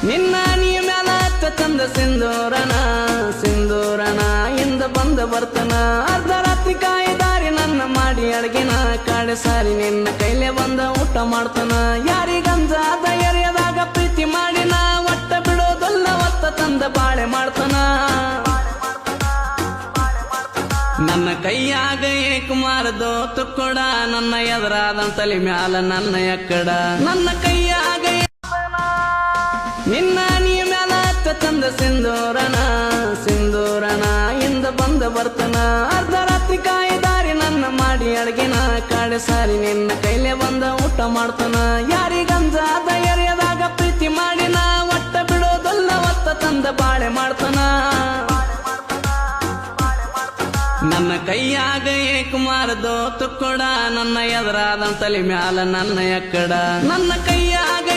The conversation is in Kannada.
ನಿನ್ನ ನೀ ಮ್ಯಾಲ ಚಂದ ಸಿಂಧೂರನ ಸಿಂಧೂರನ ಇಂದ ಬಂದ ಬರ್ತನ ಅರ್ಧ ರಾತ್ರಿ ಕಾಯಿದಾರಿ ನನ್ನ ಮಾಡಿ ಅಡ್ಗಿನ ಕಾಡೆ ಸಾರಿ ನಿನ್ನ ಕೈಲೆ ಬಂದ ಊಟ ಮಾಡ್ತಾನ ಯಾರಿಗಂಜಾದ ಎರೆಯದಾಗ ಪ್ರೀತಿ ಮಾಡಿನ ಒಟ್ಟ ಬಿಡೋದಲ್ಲ ಒತ್ತ ತಂದ ಬಾಳೆ ಮಾಡ್ತಾನ ನನ್ನ ಕೈಯಾಗ ಏಕುಮಾರದೋ ತುಕ್ಕೊಡ ನನ್ನ ಎದುರಾದ ತಲೆ ಮ್ಯಾಲ ನನ್ನ ಎಕ್ಕಡ ನನ್ನ ಕೈಯಾಗ ನಿನ್ನ ನೀ ಮ್ಯಾಲ ಚಂದ ಸಿಂಧೂರನ ಸಿಂಧೂರನ ಇಂದ ಬಂದ ಬರ್ತನ ಅರ್ಧ ರಾತ್ರಿ ಕಾಯಿದಾರಿ ನನ್ನ ಮಾಡಿ ಅಡ್ಗಿನ ಕಾಡೆ ಸಾರಿ ನಿನ್ನ ಕೈಲೆ ಬಂದ ಊಟ ಮಾಡ್ತಾನ ಯಾರಿಗಂಜಾದ ಎರೆಯದಾಗ ಪ್ರೀತಿ ಮಾಡಿನ ಒಟ್ಟ ಬಿಡೋದಲ್ಲ ಒತ್ತ ತಂದ ಬಾಳೆ ಮಾಡ್ತಾನ ನನ್ನ ಕೈಯಾಗ ಏಕುಮಾರದೋ ತುಕ್ಕೊಡ ನನ್ನ ಎದುರಾದ ತಲೆ ಮ್ಯಾಲ ನನ್ನ ಎಕ್ಕಡ ನನ್ನ ಕೈಯಾಗ